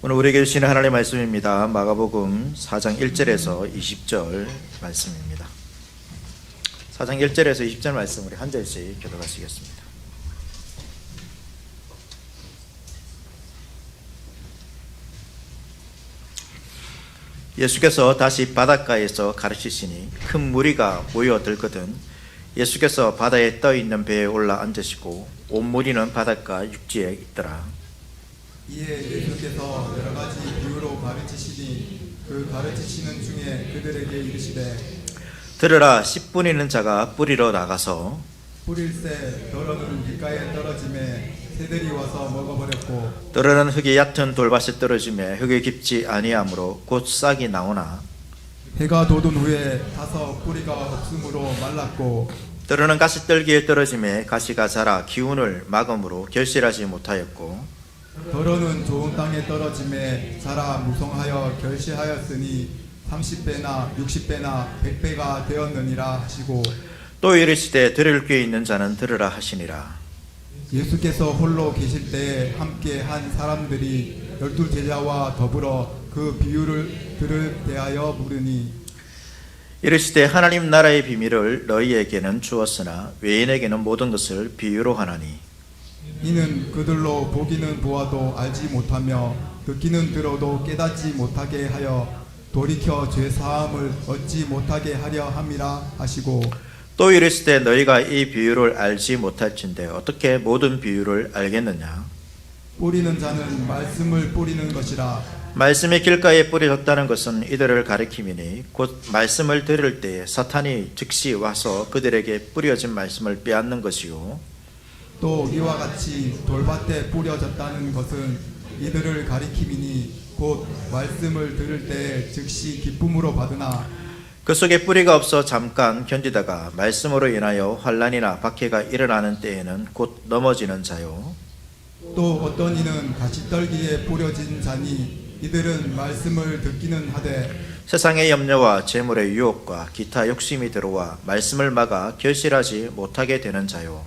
오늘 우리에게 주시는 하나님의 말씀입니다. 마가복음 4장 1절에서 20절 말씀입니다. 4장 1절에서 20절 말씀 우리 한 절씩 교독하시겠습니다. 예수께서 다시 바닷가에서 가르치시니 큰 무리가 모여들거든 예수께서 바다에 떠있는 배에 올라 앉으시고 온 무리는 바닷가 육지에 있더라. 이에 예수께서 여러 가지 비유로 가르치시니 그 가르치시는 중에 그들에게 이르시되 들으라, 씨 뿌리는 자가 뿌리러 나가서 뿌릴새 더러는 길가에 떨어짐에 새들이 와서 먹어버렸고 떨어는 흙이 얕은 돌밭에 떨어짐에 흙이 깊지 아니하므로 곧 싹이 나오나 해가 돋은 후에 타서 뿌리가 없으므로 말랐고 떨어는 가시떨기에 떨어짐에 가시가 자라 기운을 막음으로 결실하지 못하였고 더러는 좋은 땅에 떨어짐에 자라 무성하여 결실하였으니 30배나 60배나 100배가 되었느니라 하시고 또 이르시되 들을 귀 있는 자는 들으라 하시니라. 예수께서 홀로 계실 때에 함께 한 사람들이 12 제자와 더불어 그 비유를 들을 대하여 물으니 이르시되 하나님 나라의 비밀을 너희에게는 주었으나 외인에게는 모든 것을 비유로 하나니 이는 그들로 보기는 보아도 알지 못하며 듣기는 들어도 깨닫지 못하게 하여 돌이켜 죄사함을 얻지 못하게 하려 함이라 하시고 또 이르시되 너희가 이 비유를 알지 못할진대 어떻게 모든 비유를 알겠느냐. 뿌리는 자는 말씀을 뿌리는 것이라. 말씀이 길가에 뿌려졌다는 것은 이들을 가리킴이니 곧 말씀을 들을 때에 사탄이 즉시 와서 그들에게 뿌려진 말씀을 빼앗는 것이요 또 이와 같이 돌밭에 뿌려졌다는 것은 이들을 가리킴이니 곧 말씀을 들을 때에 즉시 기쁨으로 받으나 그 속에 뿌리가 없어 잠깐 견디다가 말씀으로 인하여 환난이나 박해가 일어나는 때에는 곧 넘어지는 자요 또 어떤 이는 가시떨기에 뿌려진 자니 이들은 말씀을 듣기는 하되 세상의 염려와 재물의 유혹과 기타 욕심이 들어와 말씀을 막아 결실하지 못하게 되는 자요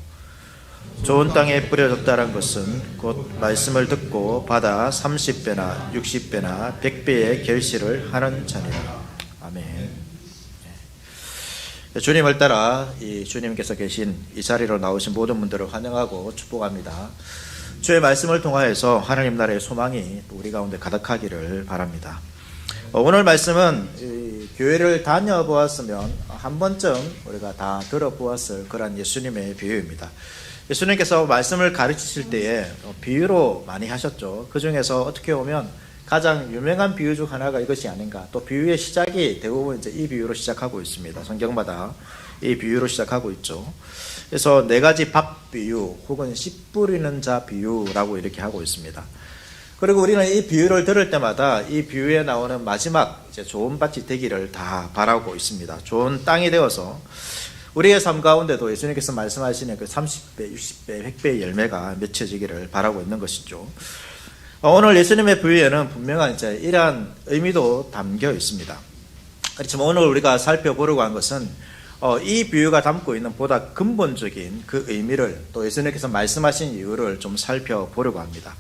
좋은 땅에 뿌려졌다는 것은 곧 말씀을 듣고 받아 30배나 60배나 100배의 결실을 하는 자니라. 아멘. 주님을 따라 이 주님께서 계신 이 자리로 나오신 모든 분들을 환영하고 축복합니다. 주의 말씀을 통하여서 하나님 나라의 소망이 우리 가운데 가득하기를 바랍니다. 오늘 말씀은 교회를 다녀보았으면 한 번쯤 우리가 다 들어보았을 그런 예수님의 비유입니다. 예수님께서 말씀을 가르치실 때에 비유로 많이 하셨죠. 그 중에서 어떻게 보면 가장 유명한 비유 중 하나가 이것이 아닌가. 또 비유의 시작이 대부분 이제 이 비유로 시작하고 있습니다. 성경마다 이 비유로 시작하고 있죠. 그래서 네 가지 밥 비유 혹은 씨 뿌리는 자 비유라고 이렇게 하고 있습니다. 그리고 우리는 이 비유를 들을 때마다 이 비유에 나오는 마지막 이제 좋은 밭이 되기를 다 바라고 있습니다. 좋은 땅이 되어서 우리의 삶 가운데도 예수님께서 말씀하시는 그 30배, 60배, 100배의 열매가 맺혀지기를 바라고 있는 것이죠. 오늘 예수님의 비유에는 분명한 이제 이러한 의미도 담겨 있습니다. 그렇지만 오늘 우리가 살펴보려고 한 것은 이 비유가 담고 있는 보다 근본적인 그 의미를 또 예수님께서 말씀하신 이유를 좀 살펴보려고 합니다.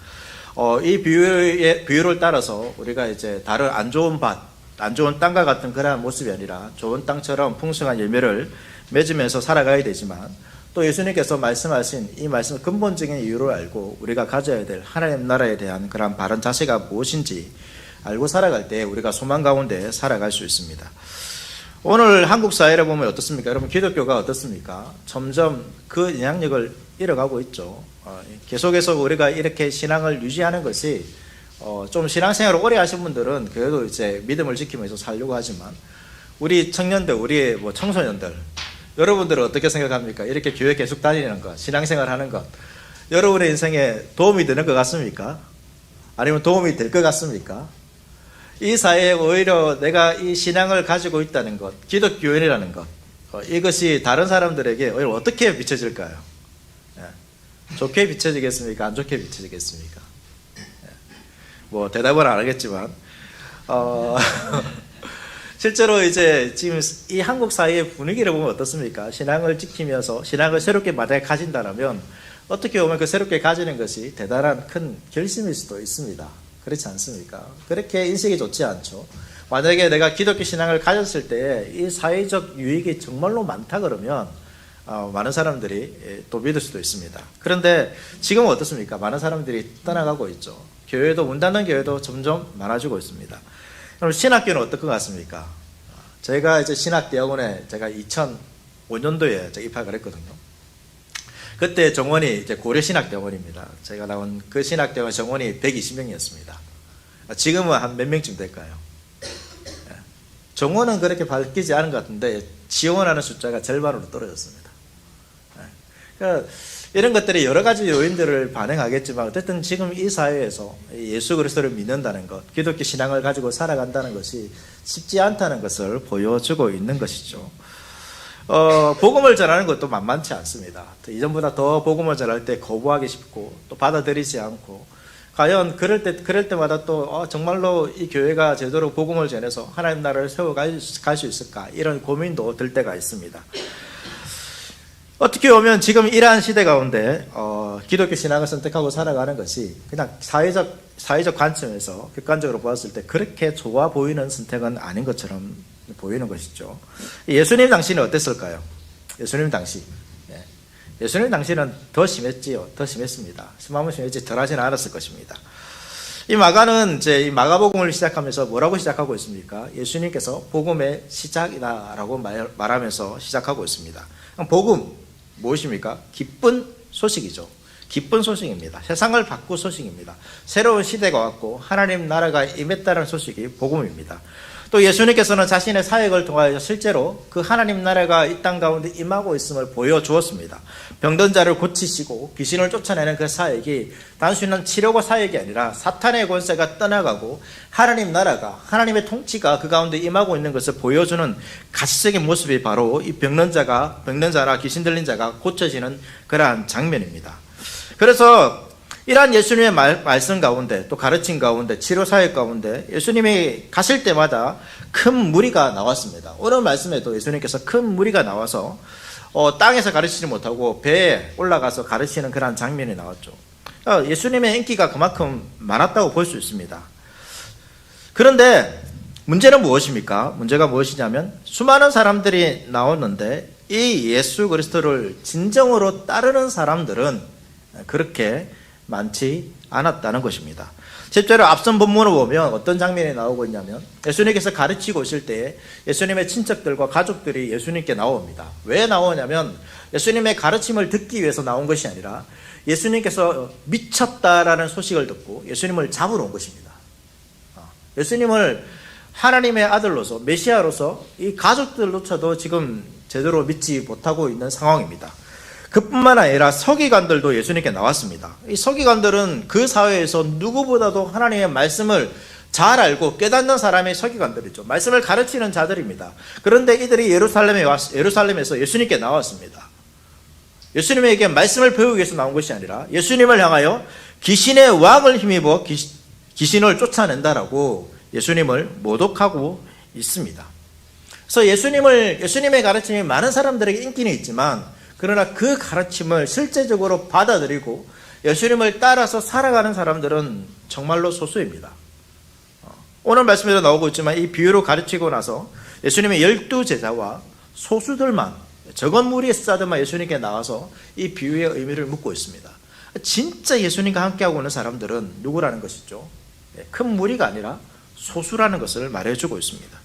이 비유를 따라서 우리가 이제 다른 안 좋은 밭, 안 좋은 땅과 같은 그러한 모습이 아니라 좋은 땅처럼 풍성한 열매를 맺으면서 살아가야 되지만 또 예수님께서 말씀하신 이 말씀의 근본적인 이유를 알고 우리가 가져야 될 하나님 나라에 대한 그런 바른 자세가 무엇인지 알고 살아갈 때 우리가 소망 가운데 살아갈 수 있습니다. 오늘 한국 사회를 보면 어떻습니까? 여러분 기독교가 어떻습니까? 점점 그 영향력을 잃어가고 있죠. 계속해서 우리가 이렇게 신앙을 유지하는 것이 좀 신앙생활을 오래 하신 분들은 그래도 이제 믿음을 지키면서 살려고 하지만 우리 청년들, 우리 청소년들 여러분들은 어떻게 생각합니까? 이렇게 교회 계속 다니는 것, 신앙생활 하는 것 여러분의 인생에 도움이 되는 것 같습니까? 아니면 도움이 될 것 같습니까? 이 사회에 오히려 내가 이 신앙을 가지고 있다는 것, 기독교인이라는 것 이것이 다른 사람들에게 오히려 어떻게 비춰질까요? 좋게 비춰지겠습니까? 안 좋게 비춰지겠습니까? 대답은 안 하겠지만 실제로 이제 지금 이 한국 사회의 분위기를 보면 어떻습니까? 신앙을 지키면서 신앙을 새롭게 만약에 가진다면 어떻게 보면 그 새롭게 가지는 것이 대단한 큰 결심일 수도 있습니다. 그렇지 않습니까? 그렇게 인식이 좋지 않죠. 만약에 내가 기독교 신앙을 가졌을 때 이 사회적 유익이 정말로 많다 그러면 많은 사람들이 또 믿을 수도 있습니다. 그런데 지금은 어떻습니까? 많은 사람들이 떠나가고 있죠. 교회도, 문 닫는 교회도 점점 많아지고 있습니다. 그럼 신학교는 어떨 것 같습니까? 저희가 이제 신학대학원에 제가 2005년도에 입학을 했거든요. 그때 정원이 이제 고려신학대학원입니다. 제가 나온 그 신학대학원 정원이 120명이었습니다. 지금은 한 몇 명쯤 될까요? 정원은 그렇게 바뀌지 않은 것 같은데 지원하는 숫자가 절반으로 떨어졌습니다. 그러니까 이런 것들이 여러 가지 요인들을 반영하겠지만 어쨌든 지금 이 사회에서 예수 그리스도를 믿는다는 것, 기독교 신앙을 가지고 살아간다는 것이 쉽지 않다는 것을 보여주고 있는 것이죠. 복음을 전하는 것도 만만치 않습니다. 이전보다 더 복음을 전할 때 거부하기 쉽고 또 받아들이지 않고 과연 그럴 때마다 또 정말로 이 교회가 제대로 복음을 전해서 하나님 나라를 세워갈 수 있을까 이런 고민도 들 때가 있습니다. 어떻게 보면 지금 이러한 시대 가운데 기독교 신앙을 선택하고 살아가는 것이 그냥 사회적 관점에서 객관적으로 보았을 때 그렇게 좋아 보이는 선택은 아닌 것처럼 보이는 것이죠. 예수님 당시는 어땠을까요? 예수님 당시. 예수님 당시는 더 심했지요. 더 심했습니다. 심하면 심했지 덜 하지는 않았을 것입니다. 이 마가는 이제 이 마가복음을 시작하면서 뭐라고 시작하고 있습니까? 예수님께서 복음의 시작이다라고 말하면서 시작하고 있습니다. 복음 무엇입니까? 기쁜 소식이죠. 기쁜 소식입니다. 세상을 바꿀 소식입니다. 새로운 시대가 왔고 하나님 나라가 임했다는 소식이 복음입니다. 또 예수님께서는 자신의 사역을 통하여 실제로 그 하나님 나라가 이 땅 가운데 임하고 있음을 보여주었습니다. 병든 자를 고치시고 귀신을 쫓아내는 그 사역이 단순한 치료가 사역이 아니라 사탄의 권세가 떠나가고 하나님 나라가, 하나님의 통치가 그 가운데 임하고 있는 것을 보여주는 가시적인 모습이 바로 이 병든 자나 귀신 들린 자가 고쳐지는 그러한 장면입니다. 그래서 이러한 예수님의 말씀 가운데 또 가르침 가운데 치료 사역 가운데 예수님이 가실 때마다 큰 무리가 나왔습니다. 오늘 말씀에도 예수님께서 큰 무리가 나와서 땅에서 가르치지 못하고 배에 올라가서 가르치는 그런 장면이 나왔죠. 예수님의 인기가 그만큼 많았다고 볼 수 있습니다. 그런데 문제는 무엇입니까? 문제가 무엇이냐면 수많은 사람들이 나왔는데 이 예수 그리스도를 진정으로 따르는 사람들은 그렇게 많지 않았다는 것입니다. 실제로 앞선 본문을 보면 어떤 장면이 나오고 있냐면 예수님께서 가르치고 오실 때 예수님의 친척들과 가족들이 예수님께 나옵니다. 왜 나오냐면 예수님의 가르침을 듣기 위해서 나온 것이 아니라 예수님께서 미쳤다라는 소식을 듣고 예수님을 잡으러 온 것입니다. 예수님을 하나님의 아들로서 메시아로서 이 가족들로서도 지금 제대로 믿지 못하고 있는 상황입니다. 그뿐만 아니라 서기관들도 예수님께 나왔습니다. 이 서기관들은 그 사회에서 누구보다도 하나님의 말씀을 잘 알고 깨닫는 사람이 서기관들이죠. 말씀을 가르치는 자들입니다. 그런데 이들이 예루살렘에서 예수님께 나왔습니다. 예수님에게 말씀을 배우기 위해서 나온 것이 아니라 예수님을 향하여 귀신의 왕을 힘입어 귀신을 쫓아낸다라고 예수님을 모독하고 있습니다. 그래서 예수님의 가르침이 많은 사람들에게 인기는 있지만 그러나 그 가르침을 실제적으로 받아들이고 예수님을 따라서 살아가는 사람들은 정말로 소수입니다. 오늘 말씀에도 나오고 있지만 이 비유로 가르치고 나서 예수님의 12제자와 소수들만 적은 무리의 수자들만 예수님께 나와서 이 비유의 의미를 묻고 있습니다. 진짜 예수님과 함께하고 있는 사람들은 누구라는 것이죠? 큰 무리가 아니라 소수라는 것을 말해주고 있습니다.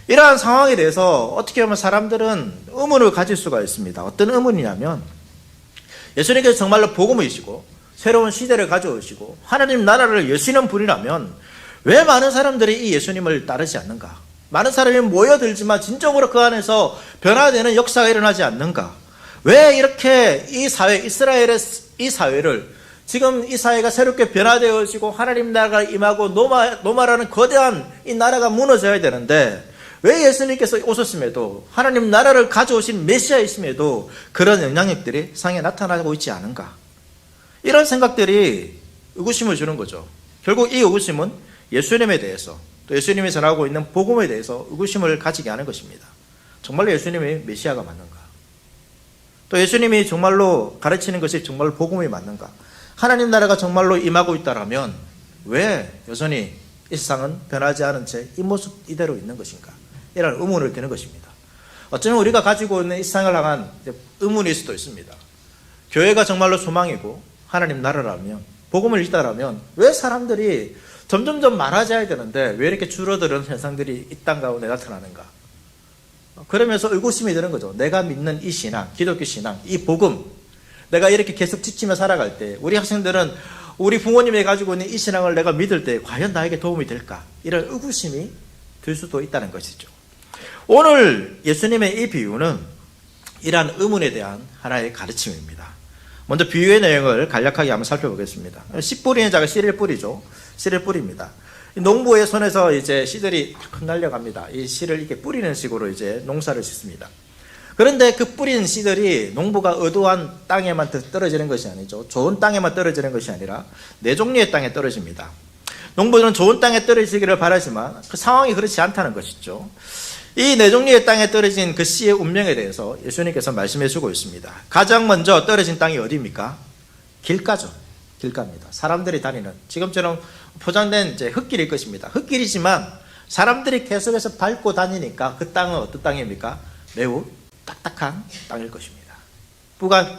이러한 상황에 대해서 어떻게 보면 사람들은 의문을 가질 수가 있습니다. 어떤 의문이냐면 예수님께서 정말로 복음이시고 새로운 시대를 가져오시고 하나님 나라를 여시는 분이라면 왜 많은 사람들이 이 예수님을 따르지 않는가? 많은 사람이 모여들지만 진정으로 그 안에서 변화되는 역사가 일어나지 않는가? 왜 이렇게 이 사회, 이스라엘의 이 사회를 지금 이 사회가 새롭게 변화되어지고 하나님 나라가 임하고 노마라는 거대한 이 나라가 무너져야 되는데 왜 예수님께서 오셨음에도 하나님 나라를 가져오신 메시아이심에도 그런 영향력들이 상에 나타나고 있지 않은가? 이런 생각들이 의구심을 주는 거죠. 결국 이 의구심은 예수님에 대해서 또 예수님이 전하고 있는 복음에 대해서 의구심을 가지게 하는 것입니다. 정말로 예수님이 메시아가 맞는가? 또 예수님이 정말로 가르치는 것이 정말로 복음이 맞는가? 하나님 나라가 정말로 임하고 있다라면 왜 여전히 이 세상은 변하지 않은 채 이 모습 이대로 있는 것인가? 이런 의문을 드는 것입니다. 어쩌면 우리가 가지고 있는 이 세상을 향한 의문일 수도 있습니다. 교회가 정말로 소망이고 하나님 나라라면, 복음을 읽다라면 왜 사람들이 점점점 많아져야 되는데 왜 이렇게 줄어드는 현상들이 이 땅 가운데 나타나는가? 그러면서 의구심이 드는 거죠. 내가 믿는 이 신앙, 기독교 신앙, 이 복음, 내가 이렇게 계속 지치며 살아갈 때 우리 학생들은 우리 부모님이 가지고 있는 이 신앙을 내가 믿을 때 과연 나에게 도움이 될까? 이런 의구심이 들 수도 있다는 것이죠. 오늘 예수님의 이 비유는 이러한 의문에 대한 하나의 가르침입니다. 먼저 비유의 내용을 간략하게 한번 살펴보겠습니다. 씨 뿌리는 자가 씨를 뿌리죠. 씨를 뿌립니다. 농부의 손에서 이제 씨들이 흩날려갑니다. 이 씨를 이렇게 뿌리는 식으로 이제 농사를 짓습니다. 그런데 그 뿌린 씨들이 농부가 의도한 땅에만 떨어지는 것이 아니죠. 좋은 땅에만 떨어지는 것이 아니라 네 종류의 땅에 떨어집니다. 농부는 좋은 땅에 떨어지기를 바라지만 그 상황이 그렇지 않다는 것이죠. 이 네 종류의 땅에 떨어진 그 씨의 운명에 대해서 예수님께서 말씀해 주고 있습니다. 가장 먼저 떨어진 땅이 어디입니까? 길가죠. 길가입니다. 사람들이 다니는, 지금처럼 포장된 이제 흙길일 것입니다. 흙길이지만 사람들이 계속해서 밟고 다니니까 그 땅은 어떤 땅입니까? 매우 딱딱한 땅일 것입니다.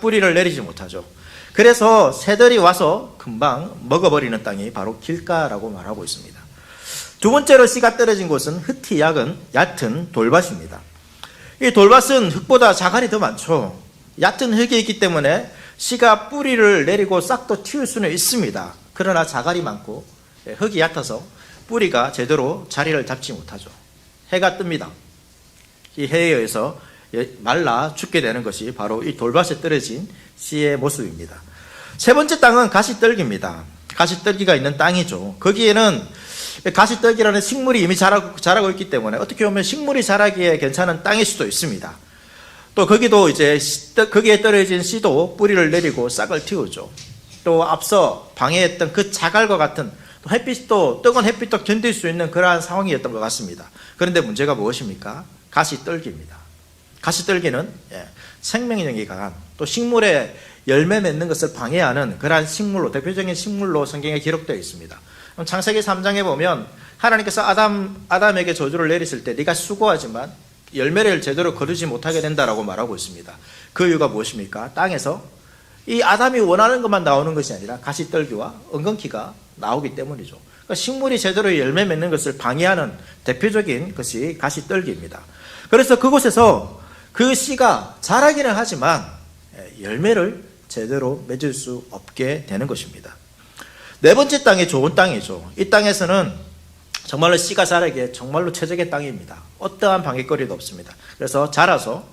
뿌리를 내리지 못하죠. 그래서 새들이 와서 금방 먹어버리는 땅이 바로 길가라고 말하고 있습니다. 두 번째로 씨가 떨어진 곳은 흙이 얕은 돌밭입니다. 이 돌밭은 흙보다 자갈이 더 많죠. 얕은 흙이 있기 때문에 씨가 뿌리를 내리고 싹도 틔울 수는 있습니다. 그러나 자갈이 많고 흙이 얕아서 뿌리가 제대로 자리를 잡지 못하죠. 해가 뜹니다. 이 해에 의해서 말라 죽게 되는 것이 바로 이 돌밭에 떨어진 씨의 모습입니다. 세 번째 땅은 가시떨기입니다. 가시떨기가 있는 땅이죠. 거기에는 가시떨기라는 식물이 이미 자라고 있기 때문에 어떻게 보면 식물이 자라기에 괜찮은 땅일 수도 있습니다. 또 거기도 이제 거기에 떨어진 씨도 뿌리를 내리고 싹을 틔우죠. 또 앞서 방해했던 그 자갈과 같은 뜨거운 햇빛도 견딜 수 있는 그러한 상황이었던 것 같습니다. 그런데 문제가 무엇입니까? 가시떨기입니다. 가시떨기는 생명력이 강한, 또 식물에 열매 맺는 것을 방해하는 그러한 식물로, 대표적인 식물로 성경에 기록되어 있습니다. 창세기 3장에 보면 하나님께서 아담에게 저주를 내리실 때 네가 수고하지만 열매를 제대로 거두지 못하게 된다라고 말하고 있습니다. 그 이유가 무엇입니까? 땅에서 이 아담이 원하는 것만 나오는 것이 아니라 가시떨기와 엉겅퀴가 나오기 때문이죠. 그러니까 식물이 제대로 열매 맺는 것을 방해하는 대표적인 것이 가시떨기입니다. 그래서 그곳에서 그 씨가 자라기는 하지만 열매를 제대로 맺을 수 없게 되는 것입니다. 네 번째 땅이 좋은 땅이죠. 이 땅에서는 정말로 씨가 자라기에 정말로 최적의 땅입니다. 어떠한 방해거리도 없습니다. 그래서 자라서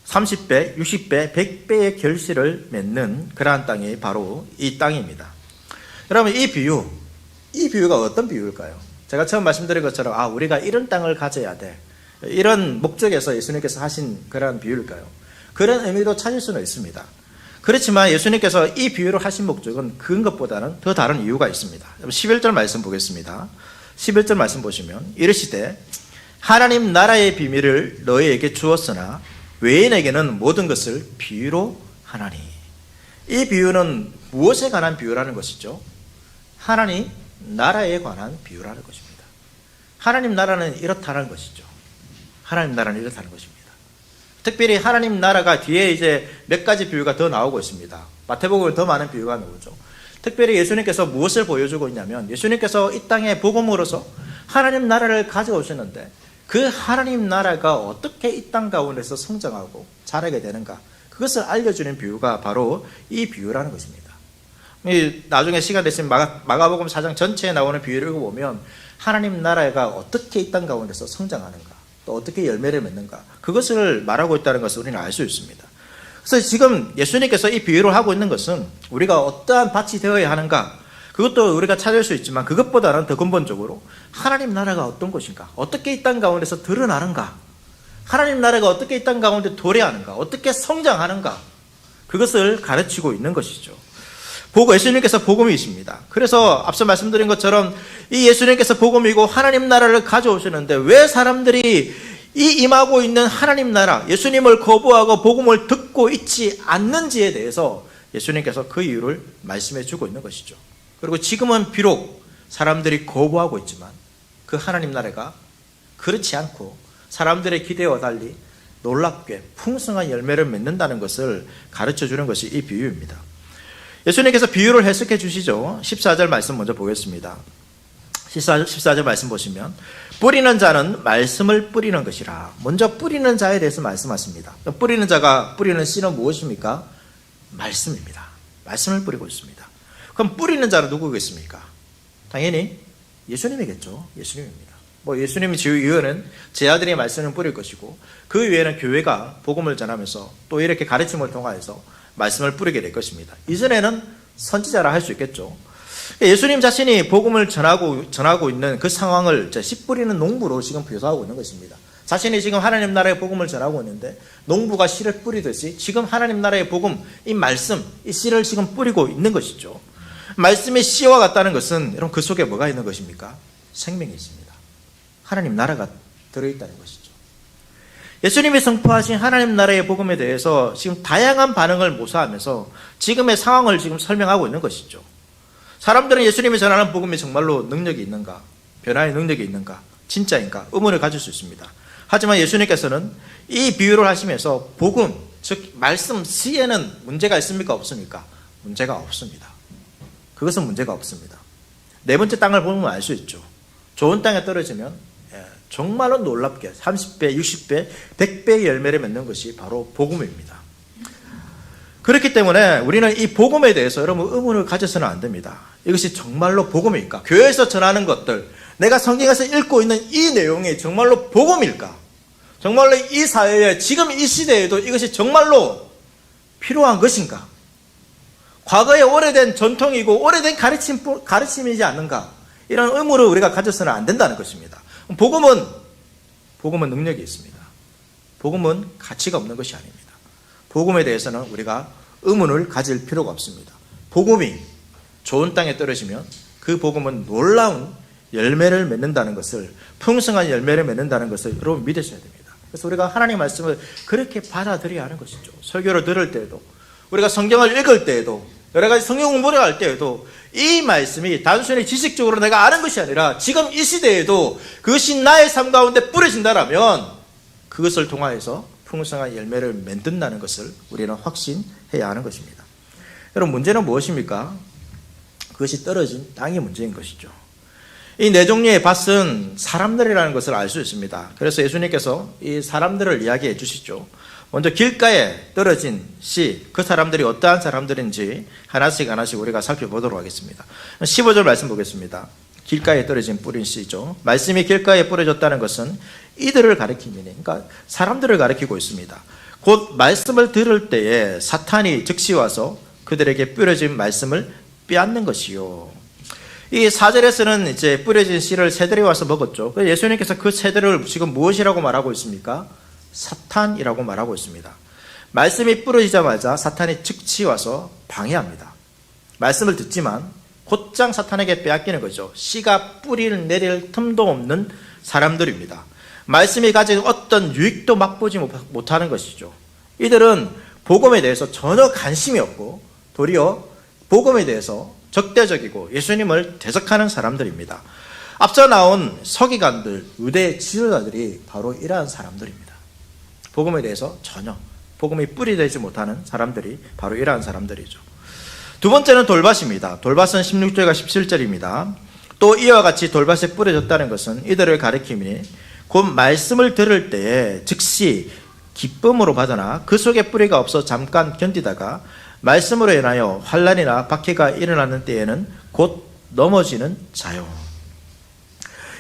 30배, 60배, 100배의 결실을 맺는 그러한 땅이 바로 이 땅입니다. 여러분, 이 비유가 어떤 비유일까요? 제가 처음 말씀드린 것처럼 우리가 이런 땅을 가져야 돼, 이런 목적에서 예수님께서 하신 그러한 비유일까요? 그런 의미도 찾을 수는 있습니다. 그렇지만 예수님께서 이 비유를 하신 목적은 그런 것보다는 더 다른 이유가 있습니다. 11절 말씀 보겠습니다. 11절 말씀 보시면 이르시되 하나님 나라의 비밀을 너희에게 주었으나 외인에게는 모든 것을 비유로 하나니. 이 비유는 무엇에 관한 비유라는 것이죠? 하나님 나라에 관한 비유라는 것입니다. 하나님 나라는 이렇다는 것이죠. 하나님 나라는 이렇다는 것입니다. 특별히 하나님 나라가 뒤에 이제 몇 가지 비유가 더 나오고 있습니다. 마태복음에 더 많은 비유가 나오죠. 특별히 예수님께서 무엇을 보여주고 있냐면 예수님께서 이 땅에 복음으로서 하나님 나라를 가져오셨는데 그 하나님 나라가 어떻게 이 땅 가운데서 성장하고 자라게 되는가, 그것을 알려주는 비유가 바로 이 비유라는 것입니다. 나중에 시간 되시면 마가복음 4장 전체에 나오는 비유를 보면 하나님 나라가 어떻게 이 땅 가운데서 성장하는가, 또 어떻게 열매를 맺는가, 그것을 말하고 있다는 것을 우리는 알 수 있습니다. 그래서 지금 예수님께서 이 비유를 하고 있는 것은 우리가 어떠한 밭이 되어야 하는가, 그것도 우리가 찾을 수 있지만 그것보다는 더 근본적으로 하나님 나라가 어떤 것인가, 어떻게 이 땅 가운데서 드러나는가, 하나님 나라가 어떻게 이 땅 가운데 도래하는가, 어떻게 성장하는가, 그것을 가르치고 있는 것이죠. 예수님께서 복음이십니다. 그래서 앞서 말씀드린 것처럼 이 예수님께서 복음이고 하나님 나라를 가져오셨는데 왜 사람들이 이 임하고 있는 하나님 나라, 예수님을 거부하고 복음을 듣고 있지 않는지에 대해서 예수님께서 그 이유를 말씀해 주고 있는 것이죠. 그리고 지금은 비록 사람들이 거부하고 있지만 그 하나님 나라가 그렇지 않고 사람들의 기대와 달리 놀랍게 풍성한 열매를 맺는다는 것을 가르쳐 주는 것이 이 비유입니다. 예수님께서 비유를 해석해 주시죠. 14절 말씀 먼저 보겠습니다. 14절 말씀 보시면 뿌리는 자는 말씀을 뿌리는 것이라. 먼저 뿌리는 자에 대해서 말씀하십니다. 뿌리는 자가 뿌리는 씨는 무엇입니까? 말씀입니다. 말씀을 뿌리고 있습니다. 그럼 뿌리는 자는 누구겠습니까? 당연히 예수님이겠죠. 예수님입니다. 예수님이 이유는 제 아들의 말씀을 뿌릴 것이고 그 이후에는 교회가 복음을 전하면서 또 이렇게 가르침을 통하여서 말씀을 뿌리게 될 것입니다. 이전에는 선지자라 할 수 있겠죠. 예수님 자신이 복음을 전하고 있는 그 상황을 씨 뿌리는 농부로 지금 묘사하고 있는 것입니다. 자신이 지금 하나님 나라의 복음을 전하고 있는데 농부가 씨를 뿌리듯이 지금 하나님 나라의 복음, 이 말씀, 이 씨를 지금 뿌리고 있는 것이죠. 말씀이 씨와 같다는 것은 여러분 그 속에 뭐가 있는 것입니까? 생명이 있습니다. 하나님 나라가 들어있다는 것이죠. 예수님이 선포하신 하나님 나라의 복음에 대해서 지금 다양한 반응을 모사하면서 지금의 상황을 지금 설명하고 있는 것이죠. 사람들은 예수님이 전하는 복음이 정말로 능력이 있는가? 변화의 능력이 있는가? 진짜인가? 의문을 가질 수 있습니다. 하지만 예수님께서는 이 비유를 하시면서 복음, 즉 말씀 씨에는 문제가 있습니까? 없습니까? 문제가 없습니다. 그것은 문제가 없습니다. 네 번째 땅을 보면 알 수 있죠. 좋은 땅에 떨어지면 정말로 놀랍게 30배, 60배, 100배의 열매를 맺는 것이 바로 복음입니다. 그렇기 때문에 우리는 이 복음에 대해서 여러분 의문을 가져서는 안 됩니다. 이것이 정말로 복음일까? 교회에서 전하는 것들, 내가 성경에서 읽고 있는 이 내용이 정말로 복음일까? 정말로 이 사회에 지금 이 시대에도 이것이 정말로 필요한 것인가? 과거에 오래된 전통이고 오래된 가르침이지 않는가? 이런 의무를 우리가 가져서는 안 된다는 것입니다. 복음은 능력이 있습니다. 복음은 가치가 없는 것이 아닙니다. 복음에 대해서는 우리가 의문을 가질 필요가 없습니다. 복음이 좋은 땅에 떨어지면 그 복음은 놀라운 열매를 맺는다는 것을, 풍성한 열매를 맺는다는 것을 여러분 믿으셔야 됩니다. 그래서 우리가 하나님의 말씀을 그렇게 받아들여야 하는 것이죠. 설교를 들을 때에도, 우리가 성경을 읽을 때에도, 여러 가지 성경 공부를 할 때에도 이 말씀이 단순히 지식적으로 내가 아는 것이 아니라 지금 이 시대에도 그것이 나의 삶 가운데 뿌려진다라면 그것을 통하여서 풍성한 열매를 맺는다는 것을 우리는 확신해야 하는 것입니다. 여러분 문제는 무엇입니까? 그것이 떨어진 땅의 문제인 것이죠. 이 네 종류의 밭은 사람들이라는 것을 알 수 있습니다. 그래서 예수님께서 이 사람들을 이야기해 주시죠. 먼저 길가에 떨어진 씨, 그 사람들이 어떠한 사람들인지 하나씩 우리가 살펴보도록 하겠습니다. 15절 말씀 보겠습니다. 길가에 떨어진 뿌린 씨죠. 말씀이 길가에 뿌려졌다는 것은 이들을 가리키니, 그러니까 사람들을 가리키고 있습니다. 곧 말씀을 들을 때에 사탄이 즉시 와서 그들에게 뿌려진 말씀을 빼앗는 것이요. 이 4절에서는 이제 뿌려진 씨를 새들이 와서 먹었죠. 예수님께서 그 새들을 지금 무엇이라고 말하고 있습니까? 사탄이라고 말하고 있습니다. 말씀이 뿌려지자마자 사탄이 즉시 와서 방해합니다. 말씀을 듣지만 곧장 사탄에게 빼앗기는 거죠. 씨가 뿌리를 내릴 틈도 없는 사람들입니다. 말씀이 가진 어떤 유익도 맛보지 못하는 것이죠. 이들은 복음에 대해서 전혀 관심이 없고 도리어 복음에 대해서 적대적이고 예수님을 대적하는 사람들입니다. 앞서 나온 서기관들, 유대 지도자들이 바로 이러한 사람들입니다. 복음에 대해서 전혀 복음이 뿌리되지 못하는 사람들이 바로 이러한 사람들이죠. 두 번째는 돌밭입니다. 돌밭은 16절과 17절입니다. 또 이와 같이 돌밭에 뿌려졌다는 것은 이들을 가리킴이니 곧 말씀을 들을 때에 즉시 기쁨으로 받으나 그 속에 뿌리가 없어 잠깐 견디다가 말씀으로 인하여 환난이나 박해가 일어나는 때에는 곧 넘어지는 자요.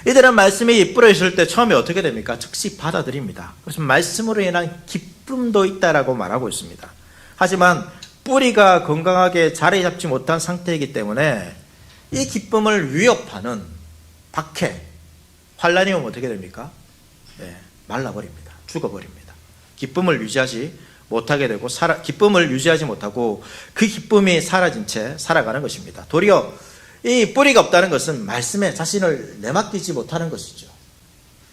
이들은 말씀이 뿌려졌을 때 처음에 어떻게 됩니까? 즉시 받아들입니다. 그래서 말씀으로 인한 기쁨도 있다라고 말하고 있습니다. 하지만 뿌리가 건강하게 자리 잡지 못한 상태이기 때문에 이 기쁨을 위협하는 박해, 환난이 오면 어떻게 됩니까? 말라버립니다. 죽어버립니다. 기쁨을 유지하지 못하게 되고 기쁨을 유지하지 못하고 그 기쁨이 사라진 채 살아가는 것입니다. 도리어 이 뿌리가 없다는 것은 말씀에 자신을 내맡기지 못하는 것이죠.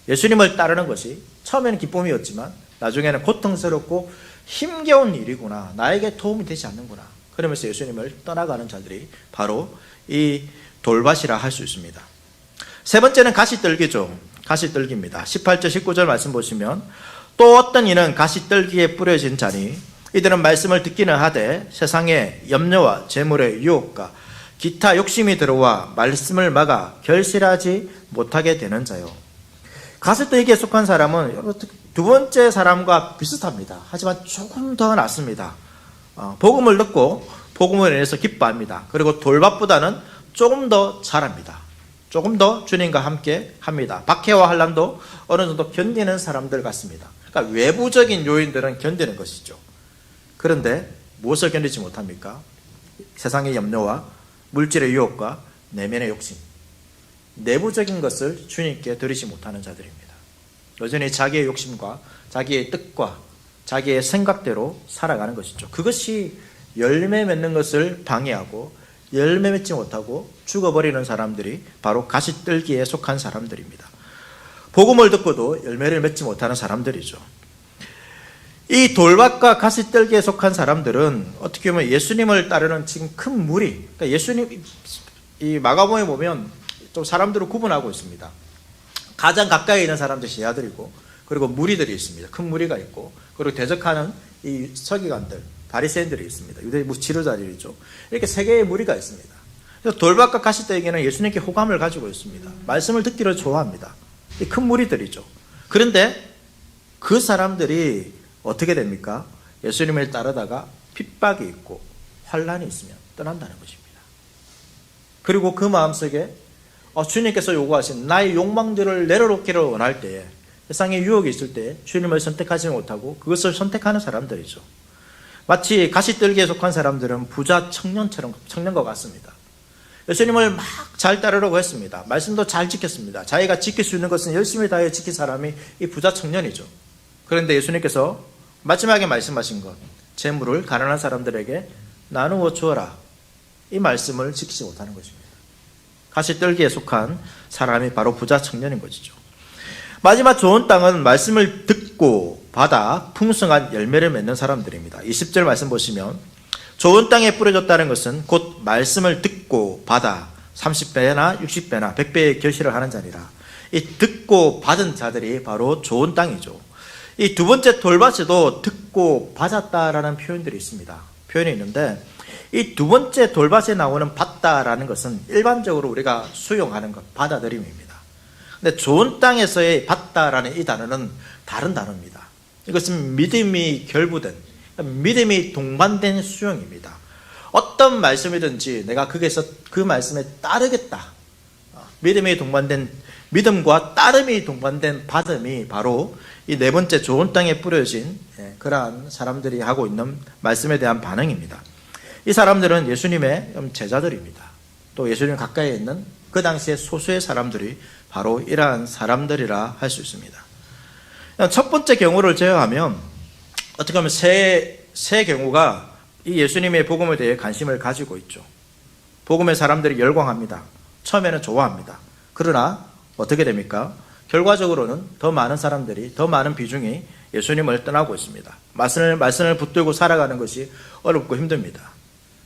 예수님을 따르는 것이 처음에는 기쁨이었지만 나중에는 고통스럽고 힘겨운 일이구나, 나에게 도움이 되지 않는구나, 그러면서 예수님을 떠나가는 자들이 바로 이 돌밭이라 할 수 있습니다. 세 번째는 가시떨기죠. 가시떨기입니다. 18절 19절 말씀 보시면 또 어떤 이는 가시떨기에 뿌려진 자니 이들은 말씀을 듣기는 하되 세상의 염려와 재물의 유혹과 기타 욕심이 들어와 말씀을 막아 결실하지 못하게 되는 자요. 가시떨기에 속한 사람은 두 번째 사람과 비슷합니다. 하지만 조금 더 낫습니다. 복음을 듣고 복음을 인해서 기뻐합니다. 그리고 돌밭보다는 조금 더 잘합니다. 조금 더 주님과 함께 합니다. 박해와 환난도 어느 정도 견디는 사람들 같습니다. 그러니까 외부적인 요인들은 견디는 것이죠. 그런데 무엇을 견디지 못합니까? 세상의 염려와 물질의 유혹과 내면의 욕심, 내부적인 것을 주님께 드리지 못하는 자들입니다. 여전히 자기의 욕심과 자기의 뜻과 자기의 생각대로 살아가는 것이죠. 그것이 열매 맺는 것을 방해하고 열매 맺지 못하고 죽어버리는 사람들이 바로 가시떨기에 속한 사람들입니다. 복음을 듣고도 열매를 맺지 못하는 사람들이죠. 이 돌밭과 가시떨기에 속한 사람들은 어떻게 보면 예수님을 따르는 지금 큰 무리, 그러니까 예수님, 이 마가복음에 보면 좀 사람들을 구분하고 있습니다. 가장 가까이 있는 사람들이 제자들이고, 그리고 무리들이 있습니다. 큰 무리가 있고, 그리고 대적하는 이 서기관들, 바리새인들이 있습니다. 유대 지도자들이죠. 이렇게 세 개의 무리가 있습니다. 그래서 돌밭과 가시떨기는 예수님께 호감을 가지고 있습니다. 말씀을 듣기를 좋아합니다. 이 큰 무리들이죠. 그런데 그 사람들이 어떻게 됩니까? 예수님을 따르다가 핍박이 있고 환난이 있으면 떠난다는 것입니다. 그리고 그 마음속에 주님께서 요구하신 나의 욕망들을 내려놓기를 원할 때에, 세상에 유혹이 있을 때 주님을 선택하지 못하고 그것을 선택하는 사람들이죠. 마치 가시떨기에 속한 사람들은 부자 청년과 같습니다. 예수님을 막 잘 따르려고 했습니다. 말씀도 잘 지켰습니다. 자기가 지킬 수 있는 것은 열심히 다해 지킨 사람이 이 부자 청년이죠. 그런데 예수님께서 마지막에 말씀하신 것, 재물을 가난한 사람들에게 나누어 주어라, 이 말씀을 지키지 못하는 것입니다. 가시떨기에 속한 사람이 바로 부자 청년인 것이죠. 마지막 좋은 땅은 말씀을 듣고 받아 풍성한 열매를 맺는 사람들입니다. 20절 말씀 보시면 좋은 땅에 뿌려졌다는 것은 곧 말씀을 듣고 받아 30배나 60배나 100배의 결실을 하는 자니라. 이 듣고 받은 자들이 바로 좋은 땅이죠. 이 두 번째 돌밭에도 듣고 받았다라는 표현들이 있습니다. 표현이 있는데 이 두 번째 돌밭에 나오는 받다라는 것은 일반적으로 우리가 수용하는 것, 받아들임입니다. 근데 좋은 땅에서의 받다라는 이 단어는 다른 단어입니다. 이것은 믿음이 결부된, 믿음이 동반된 수용입니다. 어떤 말씀이든지 내가 거기에서 그 말씀에 따르겠다. 믿음과 따름이 동반된 받음이 바로 이 네 번째 좋은 땅에 뿌려진 그러한 사람들이 하고 있는 말씀에 대한 반응입니다. 이 사람들은 예수님의 제자들입니다. 또 예수님 가까이 있는 그 당시에 소수의 사람들이 바로 이러한 사람들이라 할 수 있습니다. 첫 번째 경우를 제외하면 어떻게 보면 세 경우가 이 예수님의 복음에 대해 관심을 가지고 있죠. 복음의 사람들이 열광합니다. 처음에는 좋아합니다. 그러나 어떻게 됩니까? 결과적으로는 더 많은 사람들이, 더 많은 비중이 예수님을 떠나고 있습니다. 말씀을 붙들고 살아가는 것이 어렵고 힘듭니다.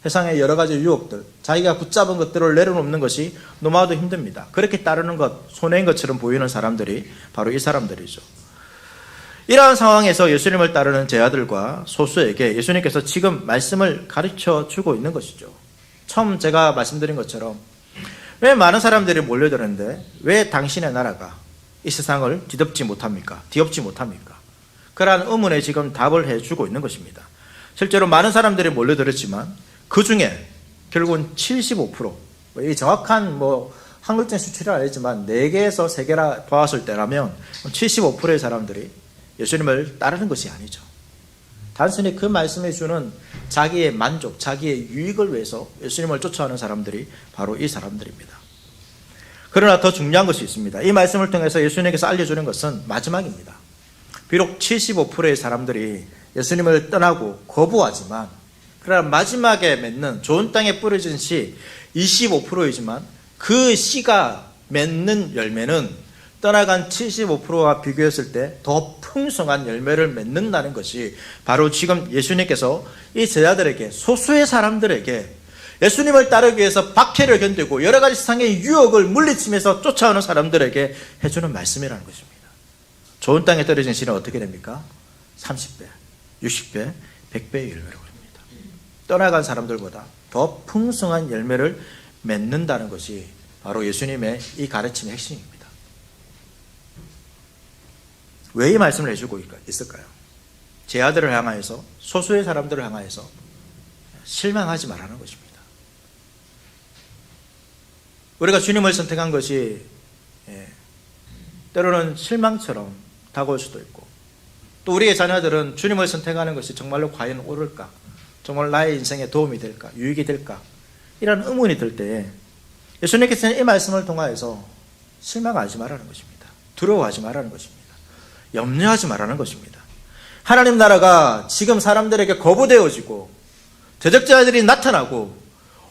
세상의 여러 가지 유혹들, 자기가 붙잡은 것들을 내려놓는 것이 너무나도 힘듭니다. 그렇게 따르는 것, 손해인 것처럼 보이는 사람들이 바로 이 사람들이죠. 이러한 상황에서 예수님을 따르는 제자들과 소수에게 예수님께서 지금 말씀을 가르쳐 주고 있는 것이죠. 처음 제가 말씀드린 것처럼 왜 많은 사람들이 몰려드는데 왜 당신의 나라가 이 세상을 뒤엎지 못합니까? 그러한 의문에 지금 답을 해주고 있는 것입니다. 실제로 많은 사람들이 몰려들었지만 그 중에 결국은 75%, 이 정확한 한글자 수치를 알지만 4개에서 3개라 보았을 때라면 75%의 사람들이 예수님을 따르는 것이 아니죠. 단순히 그 말씀해 주는 자기의 만족, 자기의 유익을 위해서 예수님을 쫓아오는 사람들이 바로 이 사람들입니다. 그러나 더 중요한 것이 있습니다. 이 말씀을 통해서 예수님께서 알려주는 것은 마지막입니다. 비록 75%의 사람들이 예수님을 떠나고 거부하지만, 그러나 마지막에 맺는 좋은 땅에 뿌려진 씨 25%이지만 그 씨가 맺는 열매는 떠나간 75%와 비교했을 때 더 풍성한 열매를 맺는다는 것이 바로 지금 예수님께서 이 제자들에게, 소수의 사람들에게 예수님을 따르기 위해서 박해를 견디고 여러 가지 세상의 유혹을 물리치면서 쫓아오는 사람들에게 해주는 말씀이라는 것입니다. 좋은 땅에 떨어진 씨는 어떻게 됩니까? 30배, 60배, 100배의 열매를 얻습니다. 떠나간 사람들보다 더 풍성한 열매를 맺는다는 것이 바로 예수님의 이 가르침의 핵심입니다. 왜 이 말씀을 해주고 있을까요? 제 아들을 향하여서, 소수의 사람들을 향하여서 실망하지 말라는 것입니다. 우리가 주님을 선택한 것이 때로는 실망처럼 다가올 수도 있고, 또 우리의 자녀들은 주님을 선택하는 것이 정말로 과연 옳을까? 정말 나의 인생에 도움이 될까? 유익이 될까? 이런 의문이 들 때에 예수님께서는 이 말씀을 통하여서 실망하지 말라는 것입니다. 두려워하지 말라는 것입니다. 염려하지 말라는 것입니다. 하나님 나라가 지금 사람들에게 거부되어지고 대적자들이 나타나고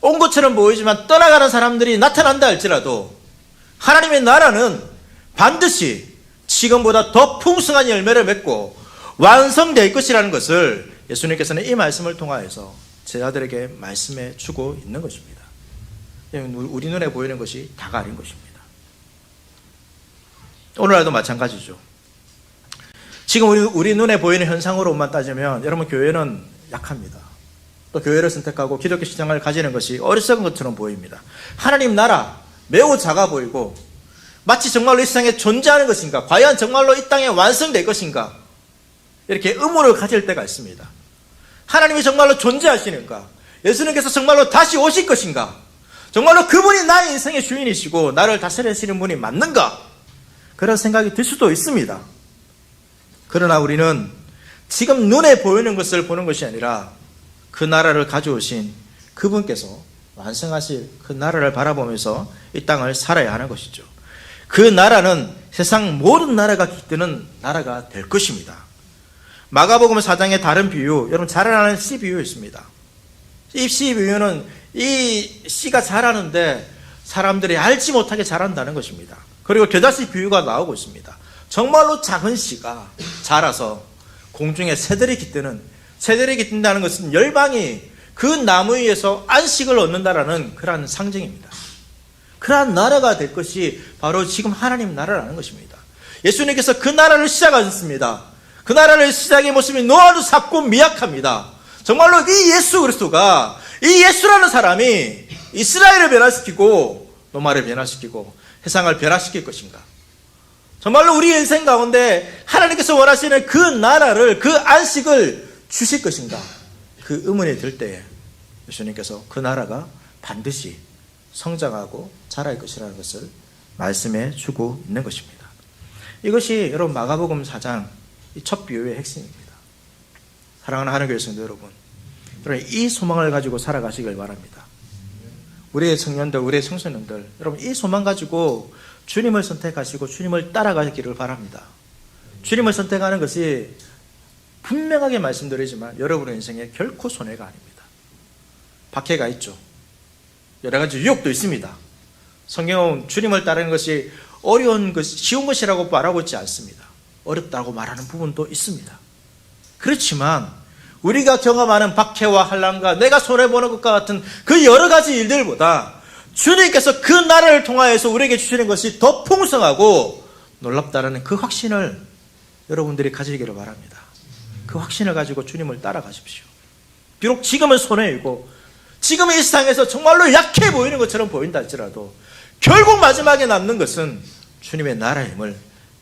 온 것처럼 보이지만 떠나가는 사람들이 나타난다 할지라도 하나님의 나라는 반드시 지금보다 더 풍성한 열매를 맺고 완성될 것이라는 것을 예수님께서는 이 말씀을 통하여서 제자들에게 말씀해 주고 있는 것입니다. 우리 눈에 보이는 것이 다가 아닌 것입니다. 오늘날도 마찬가지죠. 지금 우리 눈에 보이는 현상으로만 따지면 여러분 교회는 약합니다. 또 교회를 선택하고 기독교 신앙을 가지는 것이 어리석은 것처럼 보입니다. 하나님 나라 매우 작아 보이고 마치 정말로 이 세상에 존재하는 것인가? 과연 정말로 이 땅에 완성될 것인가? 이렇게 의문을 가질 때가 있습니다. 하나님이 정말로 존재하시는가? 예수님께서 정말로 다시 오실 것인가? 정말로 그분이 나의 인생의 주인이시고 나를 다스리시는 분이 맞는가? 그런 생각이 들 수도 있습니다. 그러나 우리는 지금 눈에 보이는 것을 보는 것이 아니라 그 나라를 가져오신 그분께서 완성하실 그 나라를 바라보면서 이 땅을 살아야 하는 것이죠. 그 나라는 세상 모든 나라가 깃드는 나라가 될 것입니다. 마가복음 4장의 다른 비유, 여러분 잘 아는 씨 비유 있습니다. 이 씨 비유는 이 씨가 자라는데 사람들이 알지 못하게 자란다는 것입니다. 그리고 겨자씨 비유가 나오고 있습니다. 정말로 작은 씨가 자라서 공중에 새들이 깃든다는 것은 열방이 그 나무 위에서 안식을 얻는다라는 그러한 상징입니다. 그러한 나라가 될 것이 바로 지금 하나님 나라라는 것입니다. 예수님께서 그 나라를 시작하셨습니다. 그 나라를 시작의 모습이 너무나도 작고 미약합니다. 정말로 이 예수 그리스도가, 이 예수라는 사람이 이스라엘을 변화시키고 로마를 변화시키고 세상을 변화시킬 것인가? 정말로 우리 인생 가운데 하나님께서 원하시는 그 나라를, 그 안식을 주실 것인가? 그 의문이 들 때에 예수님께서 그 나라가 반드시 성장하고 자랄 것이라는 것을 말씀해 주고 있는 것입니다. 이것이 여러분 마가복음 4장 첫 비유의 핵심입니다. 사랑하는 하나님의 성도 여러분, 이 소망을 가지고 살아가시길 바랍니다. 우리의 청년들, 우리의 청소년들, 여러분 이 소망 가지고 주님을 선택하시고 주님을 따라가기를 바랍니다. 주님을 선택하는 것이 분명하게 말씀드리지만 여러분의 인생에 결코 손해가 아닙니다. 박해가 있죠. 여러 가지 유혹도 있습니다. 성경은 주님을 따르는 것이 어려운 것, 쉬운 것이라고 말하고 있지 않습니다. 어렵다고 말하는 부분도 있습니다. 그렇지만 우리가 경험하는 박해와 환난과 내가 손해보는 것과 같은 그 여러 가지 일들보다 주님께서 그 나라를 통하여서 우리에게 주시는 것이 더 풍성하고 놀랍다라는 그 확신을 여러분들이 가지기를 바랍니다. 그 확신을 가지고 주님을 따라가십시오. 비록 지금은 손해이고 지금 이 세상에서 정말로 약해 보이는 것처럼 보인다 할지라도 결국 마지막에 남는 것은 주님의 나라의 힘을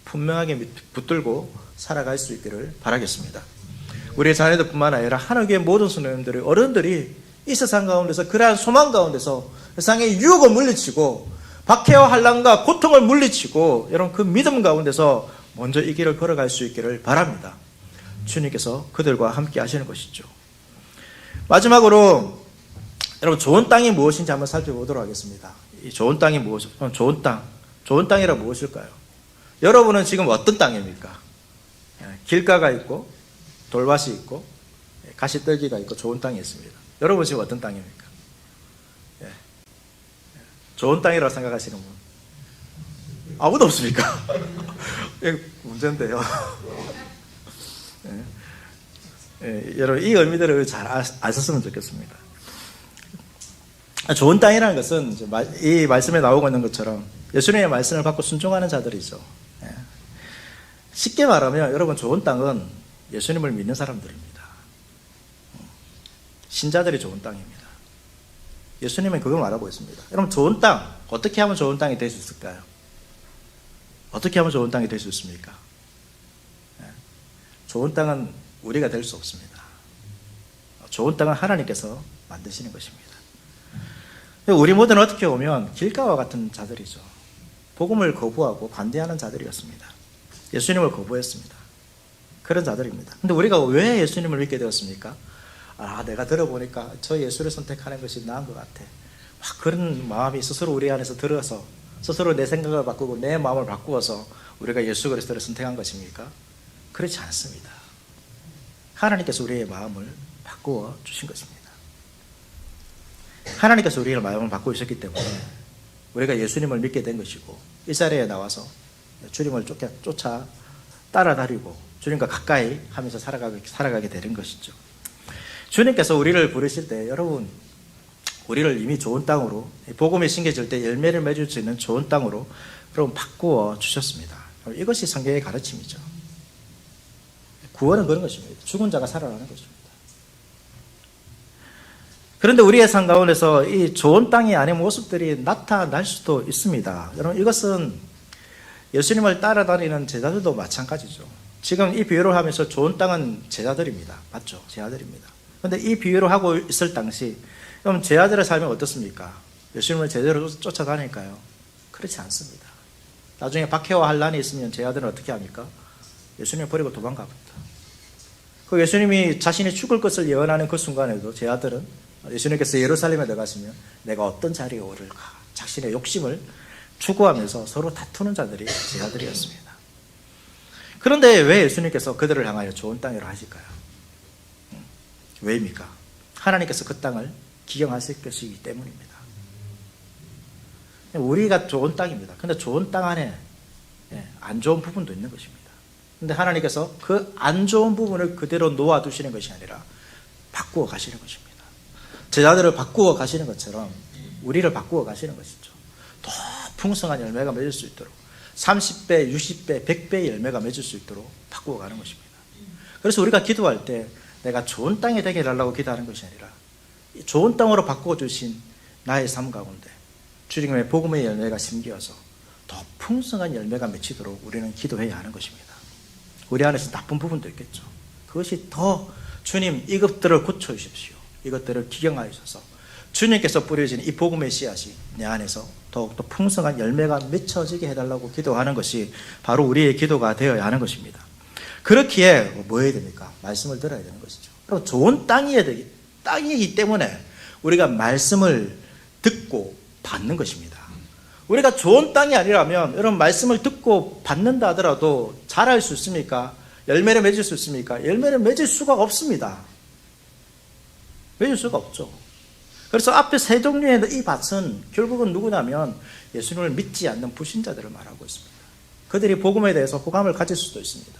분명하게 붙들고 살아갈 수 있기를 바라겠습니다. 우리의 자녀들뿐만 아니라 하나님의 모든 성도님들이, 어른들이 이 세상 가운데서 그러한 소망 가운데서 세상의 유혹을 물리치고 박해와 환난과 고통을 물리치고 여러분 그 믿음 가운데서 먼저 이 길을 걸어갈 수 있기를 바랍니다. 주님께서 그들과 함께 하시는 것이죠. 마지막으로 여러분 좋은 땅이 무엇인지 한번 살펴보도록 하겠습니다. 이 좋은 땅이 무엇일까요? 좋은 땅이라 무엇일까요? 여러분은 지금 어떤 땅입니까? 길가가 있고 돌밭이 있고 가시떨기가 있고 좋은 땅이 있습니다. 여러분 지금 어떤 땅입니까? 좋은 땅이라고 생각하시는 분 아무도 없습니까? 문제인데요. 여러분 이 의미들을 잘 아셨으면 좋겠습니다. 좋은 땅이라는 것은 이 말씀에 나오고 있는 것처럼 예수님의 말씀을 받고 순종하는 자들이죠. 예. 쉽게 말하면 여러분 좋은 땅은 예수님을 믿는 사람들입니다. 신자들이 좋은 땅입니다. 예수님은 그걸 말하고 있습니다. 여러분 좋은 땅 어떻게 하면 좋은 땅이 될 수 있을까요? 어떻게 하면 좋은 땅이 될 수 있습니까? 예. 좋은 땅은 우리가 될 수 없습니다. 좋은 땅은 하나님께서 만드시는 것입니다. 우리 모두는 어떻게 보면 길가와 같은 자들이죠. 복음을 거부하고 반대하는 자들이었습니다. 예수님을 거부했습니다. 그런 자들입니다. 근데 우리가 왜 예수님을 믿게 되었습니까? 내가 들어보니까 저 예수를 선택하는 것이 나은 것 같아. 막 그런 마음이 스스로 우리 안에서 들어서 스스로 내 생각을 바꾸고 내 마음을 바꾸어서 우리가 예수 그리스도를 선택한 것입니까? 그렇지 않습니다. 하나님께서 우리의 마음을 바꾸어 주신 것입니다. 하나님께서 우리의 마음을 바꾸어 주셨기 때문에 우리가 예수님을 믿게 된 것이고 이 자리에 나와서 주님을 쫓아 따라다니고 주님과 가까이 하면서 살아가게 되는 것이죠. 주님께서 우리를 부르실 때 여러분 우리를 이미 좋은 땅으로 복음이 심겨질 때 열매를 맺을 수 있는 좋은 땅으로 여러분 바꾸어 주셨습니다. 이것이 성경의 가르침이죠. 구원은 그런 것입니다. 죽은 자가 살아나는 것입니다. 그런데 우리의 삶 가운데서 이 좋은 땅이 아닌 모습들이 나타날 수도 있습니다. 여러분 이것은 예수님을 따라다니는 제자들도 마찬가지죠. 지금 이 비유를 하면서 좋은 땅은 제자들입니다. 맞죠? 제자들입니다. 그런데 이 비유를 하고 있을 당시 그럼 제자들의 삶이 어떻습니까? 예수님을 제대로 쫓아다닐까요? 그렇지 않습니다. 나중에 박해와 환란이 있으면 제자들은 어떻게 합니까? 예수님을 버리고 도망갑니다. 그 예수님이 자신이 죽을 것을 예언하는 그 순간에도 제자들은 예수님께서 예루살렘에 들어가시면 내가 어떤 자리에 오를까 자신의 욕심을 추구하면서 서로 다투는 자들이 제자들이었습니다. 그런데 왜 예수님께서 그들을 향하여 좋은 땅이라 하실까요? 왜입니까? 하나님께서 그 땅을 기경하실 것이기 때문입니다. 우리가 좋은 땅입니다. 그런데 좋은 땅 안에 안 좋은 부분도 있는 것입니다. 그런데 하나님께서 그 안 좋은 부분을 그대로 놓아두시는 것이 아니라 바꾸어 가시는 것입니다. 제자들을 바꾸어 가시는 것처럼 우리를 바꾸어 가시는 것이죠. 더 풍성한 열매가 맺을 수 있도록 30배, 60배, 100배의 열매가 맺을 수 있도록 바꾸어 가는 것입니다. 그래서 우리가 기도할 때 내가 좋은 땅이 되게 해달라고 기도하는 것이 아니라 좋은 땅으로 바꾸어 주신 나의 삶 가운데 주님의 복음의 열매가 심겨서 더 풍성한 열매가 맺히도록 우리는 기도해야 하는 것입니다. 우리 안에서 나쁜 부분도 있겠죠. 그것이 더 주님 이것들을 고쳐주십시오. 이것들을 기경하셔서 주님께서 뿌려진 이 복음의 씨앗이 내 안에서 더욱더 풍성한 열매가 맺혀지게 해달라고 기도하는 것이 바로 우리의 기도가 되어야 하는 것입니다. 그렇기에 뭐 해야 됩니까? 말씀을 들어야 되는 것이죠. 좋은 땅이기 때문에 우리가 말씀을 듣고 받는 것입니다. 우리가 좋은 땅이 아니라면 여러분 말씀을 듣고 받는다 하더라도 잘할 수 있습니까? 열매를 맺을 수 있습니까? 열매를 맺을 수가 없습니다. 맺을 수가 없죠. 그래서 앞에 세 종류의 이 밭은 결국은 누구냐면 예수님을 믿지 않는 불신자들을 말하고 있습니다. 그들이 복음에 대해서 호감을 가질 수도 있습니다.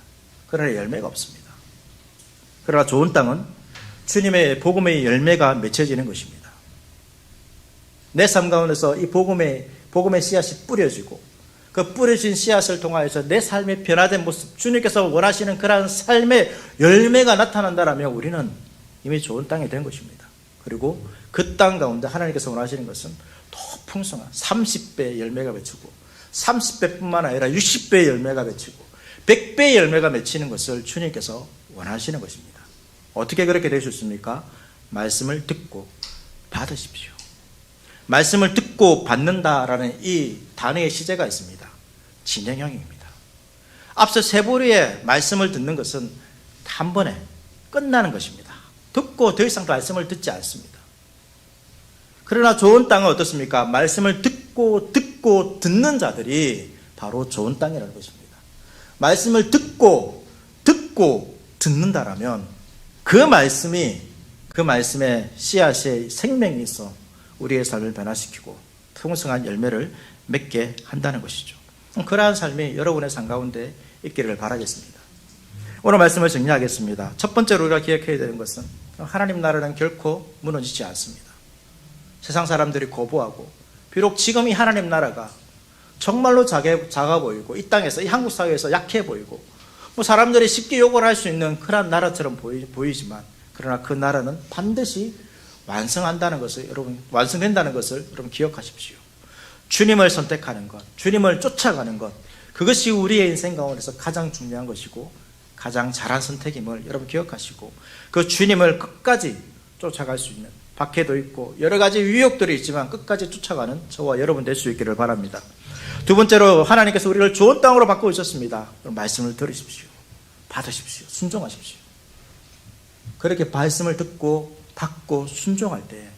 그러나 열매가 없습니다. 그러나 좋은 땅은 주님의 복음의 열매가 맺혀지는 것입니다. 내 삶 가운데서 이 복음의 씨앗이 뿌려지고 그 뿌려진 씨앗을 통하여서 내 삶의 변화된 모습, 주님께서 원하시는 그러한 삶의 열매가 나타난다면 우리는 이미 좋은 땅이 된 것입니다. 그리고 그 땅 가운데 하나님께서 원하시는 것은 더 풍성한 30배의 열매가 맺히고 30배뿐만 아니라 60배의 열매가 맺히고 100배의 열매가 맺히는 것을 주님께서 원하시는 것입니다. 어떻게 그렇게 될 수 있습니까? 말씀을 듣고 받으십시오. 말씀을 듣고 받는다라는 이 단어의 시제가 있습니다. 진행형입니다. 앞서 세 부류의 말씀을 듣는 것은 한 번에 끝나는 것입니다. 듣고 더 이상 말씀을 듣지 않습니다. 그러나 좋은 땅은 어떻습니까? 말씀을 듣고 듣는 자들이 바로 좋은 땅이라는 것입니다. 말씀을 듣고 듣는다라면 그 말씀에 씨앗의 생명이 있어 우리의 삶을 변화시키고 풍성한 열매를 맺게 한다는 것이죠. 그러한 삶이 여러분의 삶 가운데 있기를 바라겠습니다. 오늘 말씀을 정리하겠습니다. 첫 번째로 우리가 기억해야 되는 것은 하나님 나라는 결코 무너지지 않습니다. 세상 사람들이 거부하고, 비록 지금 이 하나님 나라가 정말로 작아 보이고, 이 땅에서, 이 한국 사회에서 약해 보이고, 뭐 사람들이 쉽게 욕을 할 수 있는 그런 나라처럼 보이지만, 그러나 그 나라는 반드시 완성한다는 것을, 여러분, 완성된다는 것을 여러분 기억하십시오. 주님을 선택하는 것, 주님을 쫓아가는 것, 그것이 우리의 인생 가운데서 가장 중요한 것이고 가장 잘한 선택임을 여러분 기억하시고, 그 주님을 끝까지 쫓아갈 수 있는, 박해도 있고 여러 가지 유혹들이 있지만 끝까지 쫓아가는 저와 여러분 될 수 있기를 바랍니다. 두 번째로, 하나님께서 우리를 좋은 땅으로 바꿔주셨습니다. 그럼 말씀을 들으십시오. 받으십시오. 순종하십시오. 그렇게 말씀을 듣고 받고 순종할 때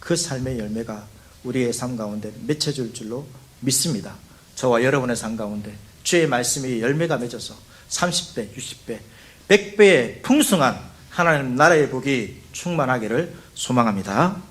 그 삶의 열매가 우리의 삶 가운데 맺혀질 줄로 믿습니다. 저와 여러분의 삶 가운데 주의 말씀이 열매가 맺어서 30배, 60배, 100배의 풍성한 하나님 나라의 복이 충만하기를 소망합니다.